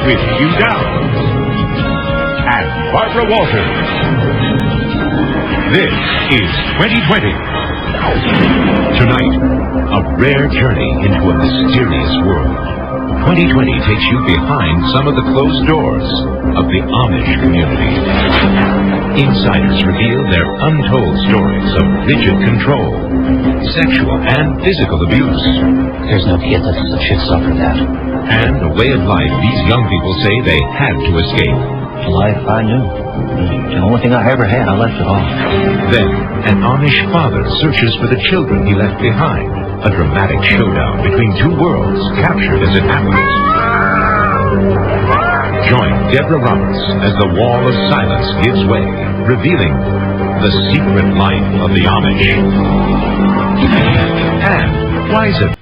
with Hugh Downs and Barbara Walters. This is 2020. Tonight, a rare journey into a mysterious world. 2020 takes you behind some of the closed doors of the Amish community. Insiders reveal their untold stories of rigid control, sexual and physical abuse. There's no kid that should suffer that. And a way of life these young people say they had to escape. The life I knew. The only thing I ever had, I left it all. Then, an Amish father searches for the children he left behind. A dramatic showdown between two worlds captured as it happens. Join Deborah Roberts as the wall of silence gives way, revealing the secret life of the Amish. And why is it?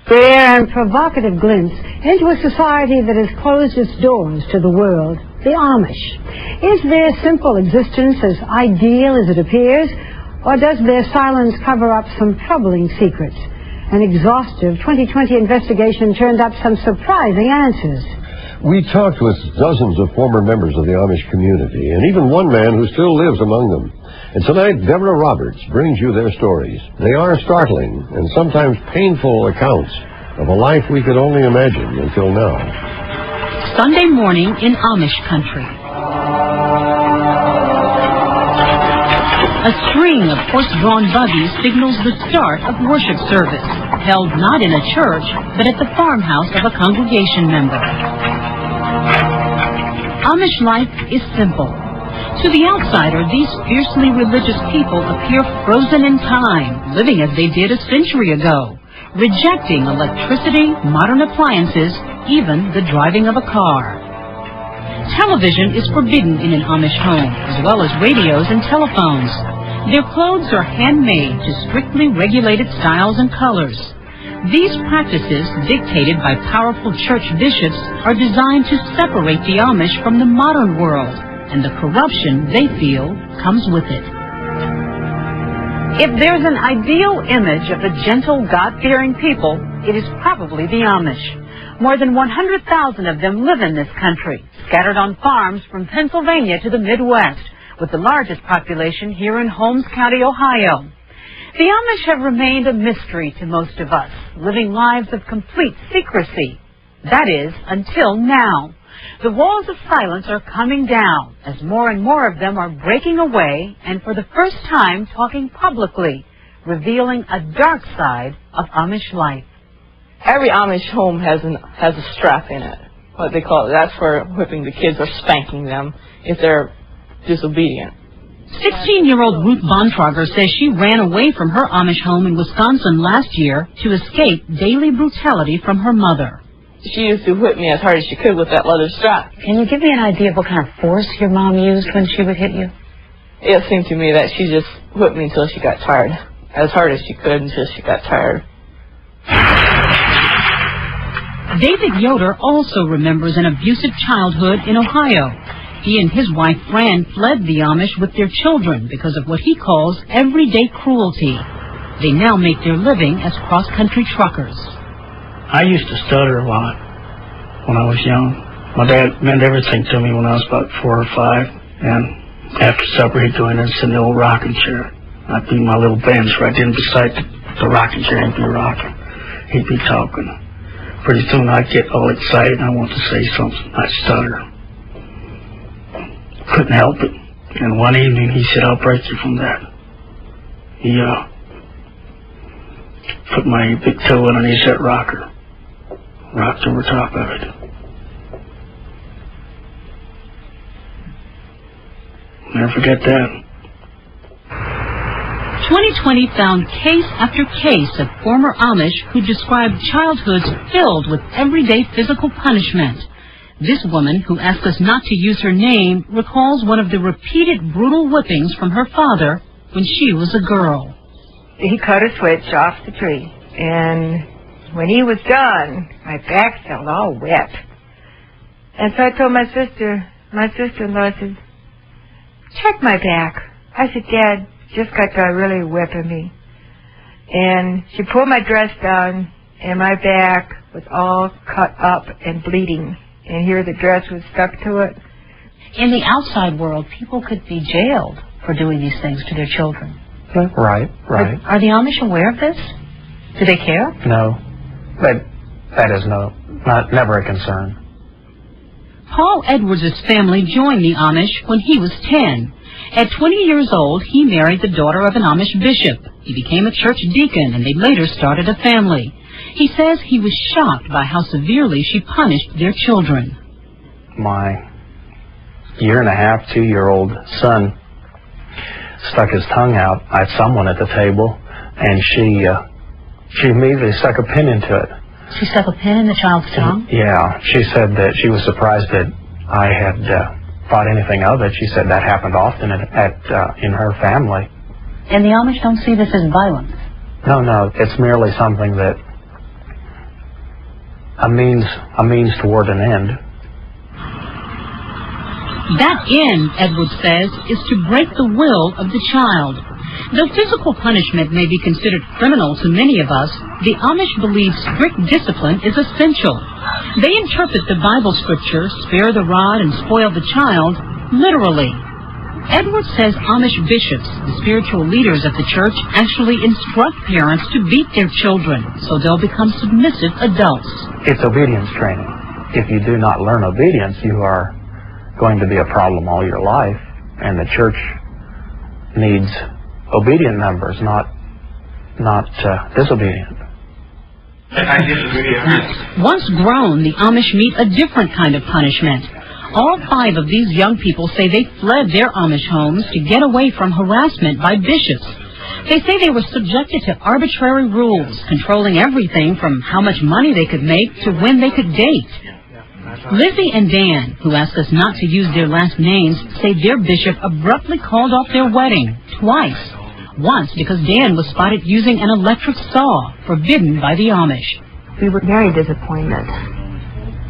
Rare and provocative glimpse into a society that has closed its doors to the world, the Amish. Is their simple existence as ideal as it appears, or does their silence cover up some troubling secrets? An exhaustive 2020 investigation turned up some surprising answers. We talked with dozens of former members of the Amish community, and even one man who still lives among them. And tonight, Deborah Roberts brings you their stories. They are startling and sometimes painful accounts of a life we could only imagine until now. Sunday morning in Amish country. A string of horse-drawn buggies signals the start of worship service, held not in a church, but at the farmhouse of a congregation member. Amish life is simple. To the outsider, these fiercely religious people appear frozen in time, living as they did a century ago, rejecting electricity, modern appliances, even the driving of a car. Television is forbidden in an Amish home, as well as radios and telephones. Their clothes are handmade to strictly regulated styles and colors. These practices, dictated by powerful church bishops, are designed to separate the Amish from the modern world and the corruption they feel comes with it. If there's an ideal image of a gentle, God-fearing people, it is probably the Amish. More than 100,000 of them live in this country, scattered on farms from Pennsylvania to the Midwest, with the largest population here in Holmes County, Ohio. The Amish have remained a mystery to most of us, living lives of complete secrecy. That is, until now. The walls of silence are coming down as more and more of them are breaking away and for the first time talking publicly, revealing a dark side of Amish life. Every Amish home has a strap in it, what they call it. That's for whipping the kids or spanking them if they're disobedient. 16-year-old Ruth Bontrager says she ran away from her Amish home in Wisconsin last year to escape daily brutality from her mother. She used to whip me as hard as she could with that leather strap. Can you give me an idea of what kind of force your mom used when she would hit you? It seemed to me that she just whipped me until she got tired, as hard as she could until she got tired. David Yoder also remembers an abusive childhood in Ohio. He and his wife Fran fled the Amish with their children because of what he calls everyday cruelty. They now make their living as cross-country truckers. I used to stutter a lot when I was young. My dad meant everything to me when I was about 4 or 5, and after supper he'd go in and sit in the old rocking chair. I'd be my little bench right in beside the rocking chair and be rocking. He'd be talking. Pretty soon I'd get all excited and I want to say something. I'd stutter. Couldn't help it. And one evening he said, "I'll break you from that." He put my big toe underneath that rocker, rocked over top of it. Never forget that. 2020 found case after case of former Amish who described childhoods filled with everyday physical punishment. This woman, who asked us not to use her name, recalls one of the repeated brutal whippings from her father when she was a girl. He cut a switch off the tree, and when he was done, my back felt all wet. And so I told my sister-in-law, I said, "Check my back." I said, "Dad just got done really whipping me." And she pulled my dress down, and my back was all cut up and bleeding. and here the dress was stuck to it. In the outside world, people could be jailed for doing these things to their children. Right. Are the Amish aware of this? Do they care? No, that is never a concern. Paul Edwards' family joined the Amish when he was 10. At 20 years old, he married the daughter of an Amish bishop. He became a church deacon, and they later started a family. He says he was shocked by how severely she punished their children. My 1.5, 2-year-old son stuck his tongue out at someone at the table, and she immediately stuck a pin into it. She stuck a pin in the child's tongue? Yeah, she said that she was surprised that I had thought anything of it. She said that happened often in her family. And the Amish don't see this as violence? No, it's merely something that a means toward an end. That end, Edwards says, is to break the will of the child. Though physical punishment may be considered criminal to many of us, the Amish believe strict discipline is essential. They interpret the Bible scripture, spare the rod and spoil the child, literally. Edwards says Amish bishops, the spiritual leaders of the church, actually instruct parents to beat their children so they'll become submissive adults. It's obedience training. If you do not learn obedience, you are going to be a problem all your life, and the church needs obedient members, not disobedient. I disagree. Once grown, the Amish meet a different kind of punishment. All 5 of these young people say they fled their Amish homes to get away from harassment by bishops. They say they were subjected to arbitrary rules, controlling everything from how much money they could make to when they could date. Lizzie and Dan, who asked us not to use their last names, say their bishop abruptly called off their wedding twice. Once because Dan was spotted using an electric saw, forbidden by the Amish. We were very disappointed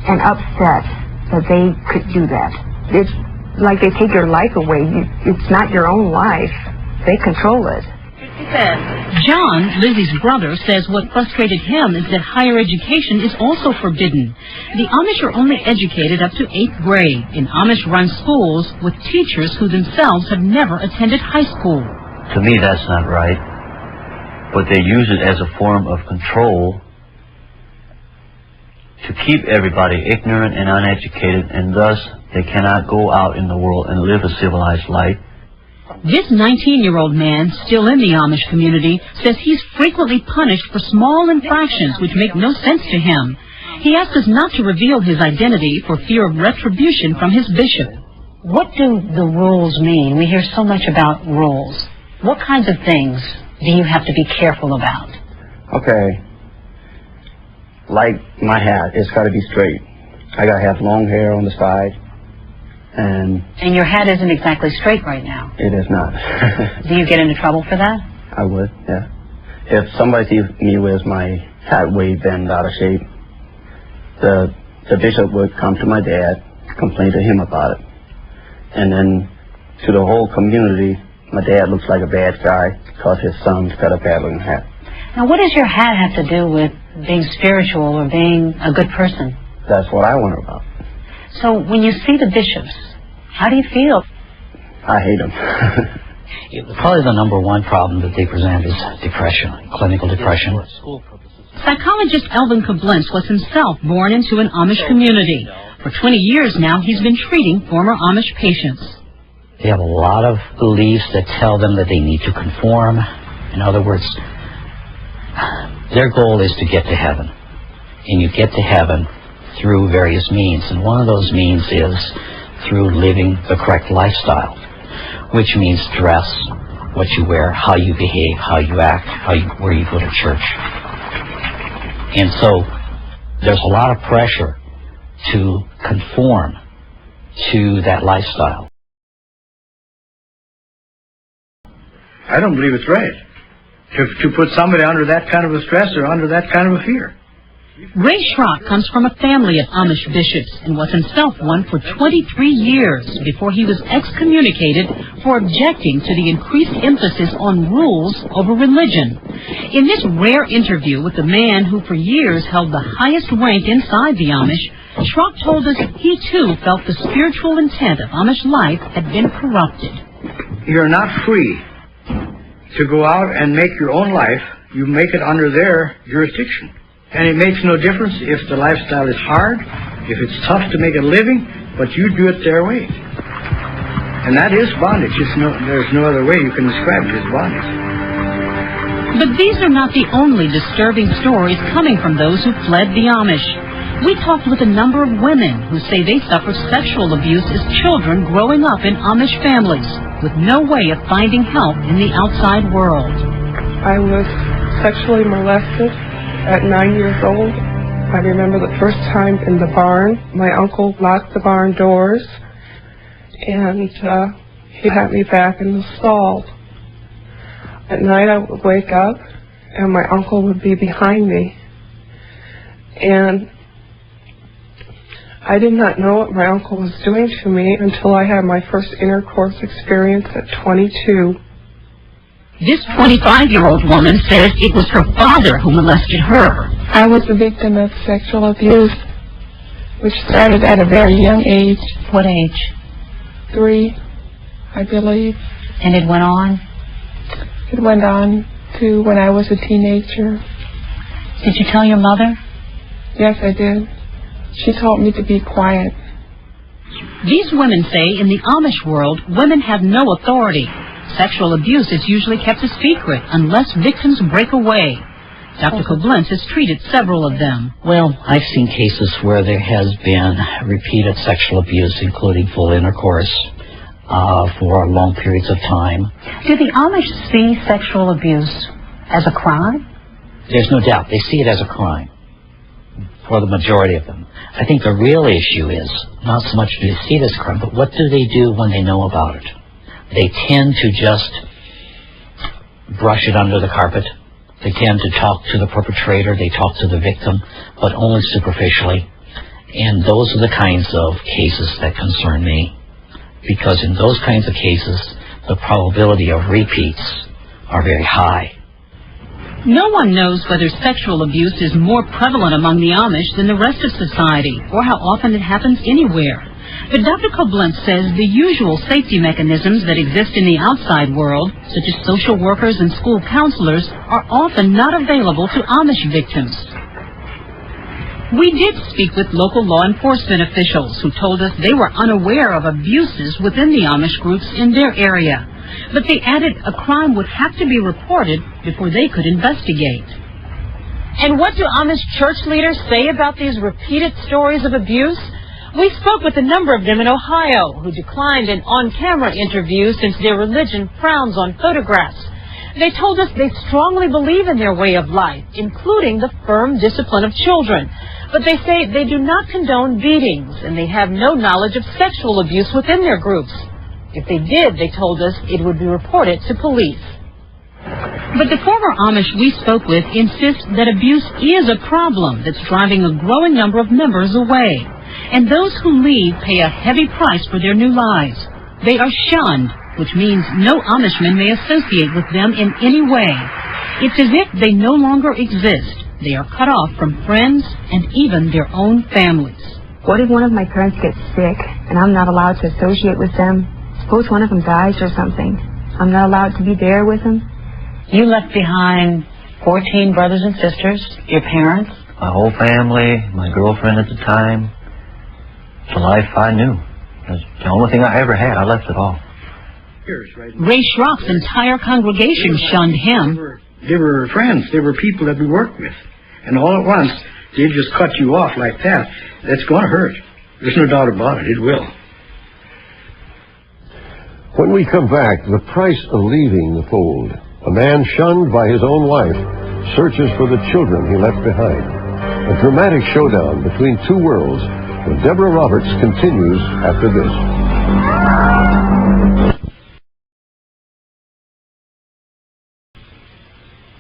and upset that they could do that. It's like they take your life away. It's not your own life. They control it. John, Lizzie's brother, says what frustrated him is that higher education is also forbidden. The Amish are only educated up to 8th grade in Amish-run schools with teachers who themselves have never attended high school. To me, that's not right. But they use it as a form of control to keep everybody ignorant and uneducated, and thus they cannot go out in the world and live a civilized life. This 19-year-old man, still in the Amish community, says he's frequently punished for small infractions which make no sense to him. He asks us not to reveal his identity for fear of retribution from his bishop. What do the rules mean? We hear so much about rules. What kinds of things do you have to be careful about? Okay. Like my hat, it's got to be straight. I got to have long hair on the side. And your hat isn't exactly straight right now. It is not. Do you get into trouble for that? I would, yeah. If somebody sees me with my hat way bent out of shape, the bishop would come to my dad, complain to him about it. And then to the whole community, my dad looks like a bad guy because his son's got a bad-looking hat. Now, what does your hat have to do with being spiritual or being a good person? That's what I wonder about. So when you see the bishops, how do you feel? I hate them. Probably the number one problem that they present is depression, clinical depression. Psychologist Elvin Koblenz was himself born into an Amish community. For 20 years now, he's been treating former Amish patients. They have a lot of beliefs that tell them that they need to conform. In other words, their goal is to get to heaven. And you get to heaven through various means. And one of those means is through living the correct lifestyle, which means dress, what you wear, how you behave, how you act, where you go to church. And so there's a lot of pressure to conform to that lifestyle. I don't believe it's right to put somebody under that kind of a stress or under that kind of a fear. Ray Schrock comes from a family of Amish bishops and was himself one for 23 years before he was excommunicated for objecting to the increased emphasis on rules over religion. In this rare interview with the man who for years held the highest rank inside the Amish, Schrock told us he too felt the spiritual intent of Amish life had been corrupted. You're not free to go out and make your own life. You make it under their jurisdiction. And it makes no difference if the lifestyle is hard, if it's tough to make a living, but you do it their way. And that is bondage. There's no other way you can describe it as bondage. But these are not the only disturbing stories coming from those who fled the Amish. We talked with a number of women who say they suffered sexual abuse as children growing up in Amish families with no way of finding help in the outside world. I was sexually molested at 9 years old. I remember the first time in the barn. My uncle locked the barn doors and he had me back in the stall. At night I would wake up and my uncle would be behind me. And I did not know what my uncle was doing to me until I had my first intercourse experience at 22. This 25-year-old woman says it was her father who molested her. I was a victim of sexual abuse, which started at a very young age. What age? 3, I believe. And it went on? It went on to when I was a teenager. Did you tell your mother? Yes, I did. She told me to be quiet. These women say in the Amish world, women have no authority. Sexual abuse is usually kept a secret unless victims break away. Dr. Koblenz has treated several of them. Well, I've seen cases where there has been repeated sexual abuse, including full intercourse, for long periods of time. Do the Amish see sexual abuse as a crime? There's no doubt. They see it as a crime for the majority of them. I think the real issue is not so much do they see it as a crime, but what do they do when they know about it? They tend to just brush it under the carpet. They tend to talk to the perpetrator. They talk to the victim, but only superficially. And those are the kinds of cases that concern me, because in those kinds of cases, the probability of repeats are very high. No one knows whether sexual abuse is more prevalent among the Amish than the rest of society, or how often it happens anywhere. But Dr. Koblenz says the usual safety mechanisms that exist in the outside world, such as social workers and school counselors, are often not available to Amish victims. We did speak with local law enforcement officials who told us they were unaware of abuses within the Amish groups in their area. But they added a crime would have to be reported before they could investigate. And what do Amish church leaders say about these repeated stories of abuse? We spoke with a number of them in Ohio who declined an on-camera interview since their religion frowns on photographs. They told us they strongly believe in their way of life, including the firm discipline of children. But they say they do not condone beatings, and they have no knowledge of sexual abuse within their groups. If they did, they told us it would be reported to police. But the former Amish we spoke with insist that abuse is a problem that's driving a growing number of members away. And those who leave pay a heavy price for their new lives. They are shunned, which means no Amishman may associate with them in any way. It's as if they no longer exist. They are cut off from friends and even their own families. What if one of my parents gets sick and I'm not allowed to associate with them? Suppose one of them dies or something. I'm not allowed to be there with them. You left behind 14 brothers and sisters, your parents. My whole family, my girlfriend at the time. The life I knew. That's the only thing I ever had. I left it all. Ray Schrock's entire congregation shunned him. They were friends. They were people that we worked with. And all at once, they just cut you off like that. That's going to hurt. There's no doubt about it. It will. When we come back, the price of leaving the fold. A man shunned by his own wife searches for the children he left behind. A dramatic showdown between two worlds when Deborah Roberts continues after this.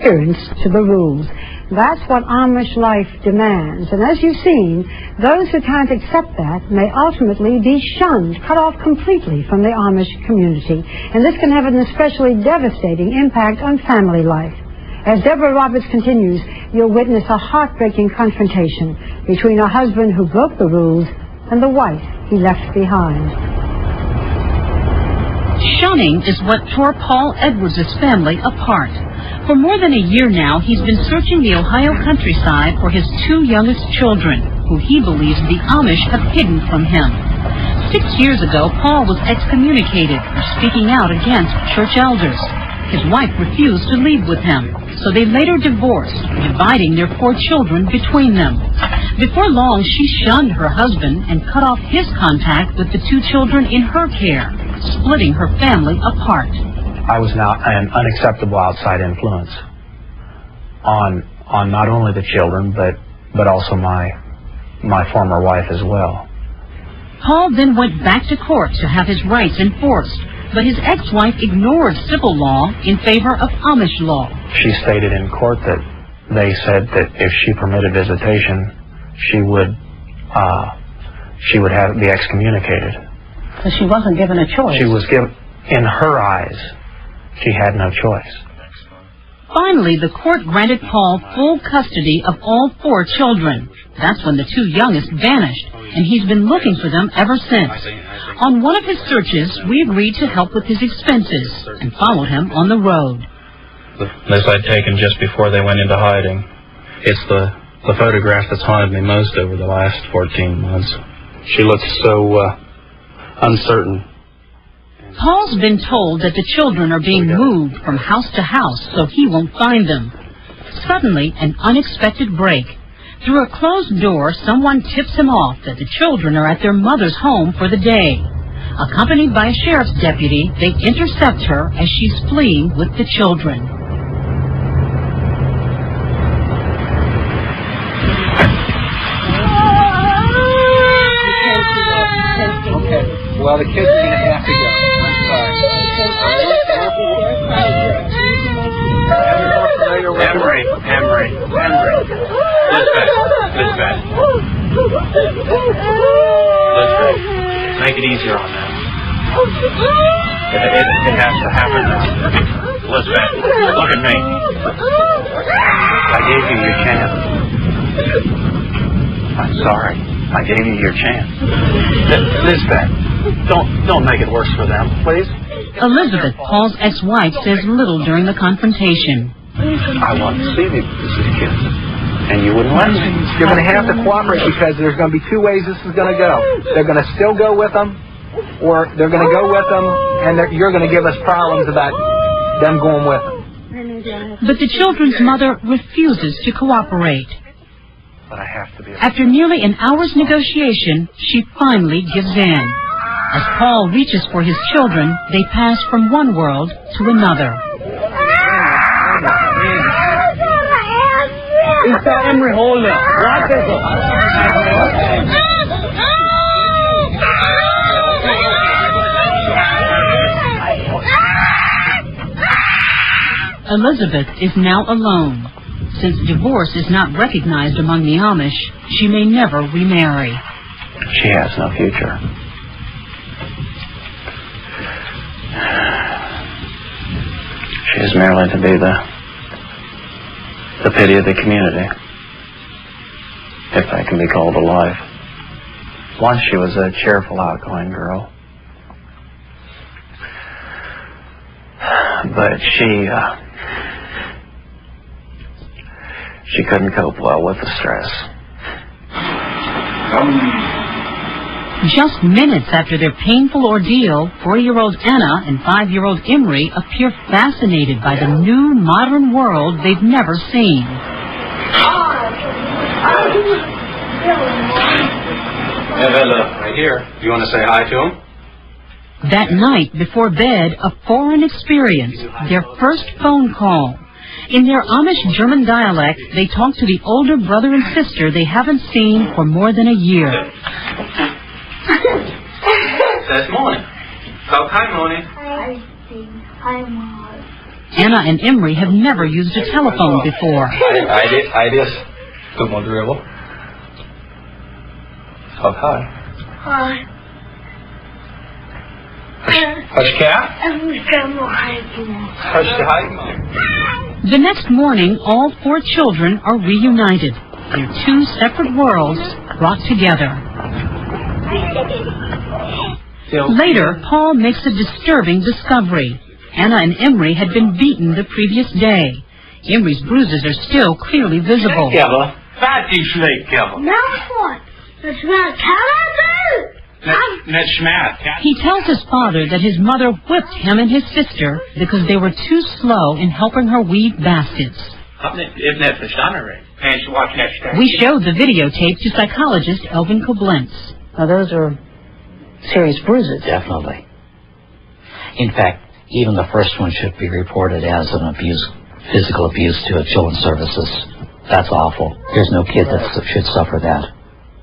Adherence to the rules. That's what Amish life demands. And as you've seen, those who can't accept that may ultimately be shunned, cut off completely from the Amish community. And this can have an especially devastating impact on family life. As Deborah Roberts continues, you'll witness a heartbreaking confrontation between a husband who broke the rules and the wife he left behind. Shunning is what tore Paul Edwards' family apart. For more than a year now, he's been searching the Ohio countryside for his two youngest children, who he believes the Amish have hidden from him. 6 years ago, Paul was excommunicated for speaking out against church elders. His wife refused to leave with him, so they later divorced, dividing their 4 children between them. Before long, she shunned her husband and cut off his contact with the 2 children in her care, splitting her family apart. I was now an unacceptable outside influence on not only the children, but also my former wife as well. Paul then went back to court to have his rights enforced, but his ex-wife ignored civil law in favor of Amish law. She stated in court that they said that if she permitted visitation, she would be excommunicated. So she wasn't given a choice. She was given, in her eyes, she had no choice. Finally, the court granted Paul full custody of all 4 children. That's when the 2 youngest vanished, and he's been looking for them ever since. On one of his searches, we agreed to help with his expenses and followed him on the road. This I'd taken just before they went into hiding. It's the photograph that's haunted me most over the last 14 months. She looks so uncertain. Paul's been told that the children are being moved from house to house so he won't find them. Suddenly, an unexpected break. Through a closed door, someone tips him off that the children are at their mother's home for the day. Accompanied by a sheriff's deputy, they intercept her as she's fleeing with the children. Well, the kids are going to have to go. I'm sorry. Emery. Lisbeth. Make it easier on them. It has to happen now. Lisbeth, look at me. I gave you your chance. I'm sorry. I gave you your chance. Lisbeth, don't make it worse for them, please. Elizabeth, Paul's ex-wife, says little during the confrontation. I want to see these kids, and you wouldn't let me. You're going to have to cooperate because there's going to be 2 ways this is going to go. They're going to still go with them, or they're going to go with them, and you're going to give us problems about them going with them. But the children's mother refuses to cooperate. But I have to be. After nearly an hour's negotiation, she finally gives in. As Paul reaches for his children, they pass from one world to another. Emery, hold up. Elizabeth is now alone. Since divorce is not recognized among the Amish, she may never remarry. She has no future. She is merely to be the pity of the community, if that can be called alive. Once she was a cheerful, outgoing girl. But she couldn't cope well with the stress. Just minutes after their painful ordeal, 4-year-old Anna and 5-year-old Emery appear fascinated by the new modern world they've never seen. Right here. You want to say hi to him? That night, before bed, a foreign experience, their first phone call. In their Amish German dialect, they talk to the older brother and sister they haven't seen for more than a year. Says morning. Talk hi, morning. Hi, Mom. Anna and Emery have never used a telephone before. I just took my dribble. Talk hi. Hi. Hush, cat. I'm Hush, hi, Mom. The next morning, all 4 children are reunited. Their 2 separate worlds brought together. Later, Paul makes a disturbing discovery. Anna and Emery had been beaten the previous day. Emery's bruises are still clearly visible. He tells his father that his mother whipped him and his sister because they were too slow in helping her weave baskets. We showed the videotape to psychologist Elvin Koblenz. Now those are serious bruises. Definitely. In fact, even the first one should be reported as an abuse, physical abuse to children's services. That's awful. There's no kid that should suffer that.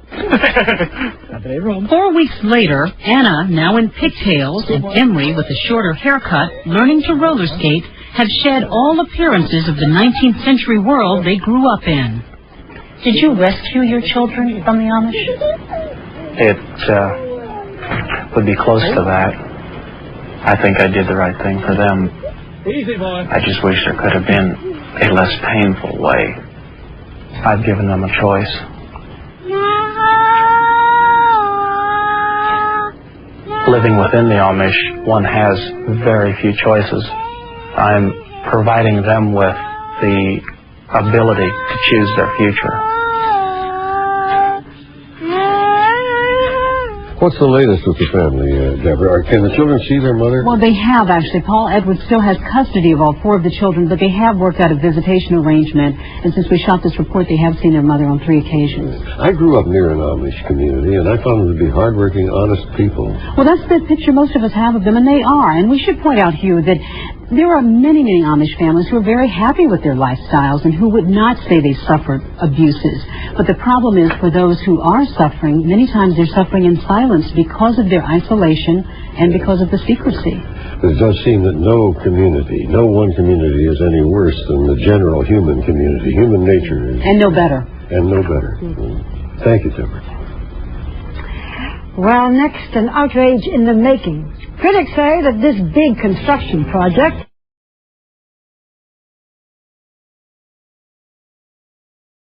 4 weeks later, Anna, now in pigtails, and Emery, with a shorter haircut, learning to roller skate, have shed all appearances of the 19th century world they grew up in. Did you rescue your children from the Amish? It would be close to that. I think I did the right thing for them. I just wish there could have been a less painful way. I've given them a choice. Living within the Amish, one has very few choices. I'm providing them with the ability to choose their future. What's the latest with the family, Deborah? Can the children see their mother? Well, they have, actually. Paul Edwards still has custody of all 4 of the children, but they have worked out a visitation arrangement, and since we shot this report, they have seen their mother on 3 occasions. I grew up near an Amish community, and I found them to be hardworking, honest people. Well, that's the picture most of us have of them, and they are. And we should point out, Hugh, that there are many, many Amish families who are very happy with their lifestyles and who would not say they suffered abuses. But the problem is, for those who are suffering, many times they're suffering in silence because of their isolation and because of the secrecy. But it does seem that no community, no one community is any worse than the general human community. Human nature is... And no better. And no better. Thank you, Deborah. Well, next, an outrage in the making. Critics say that this big construction project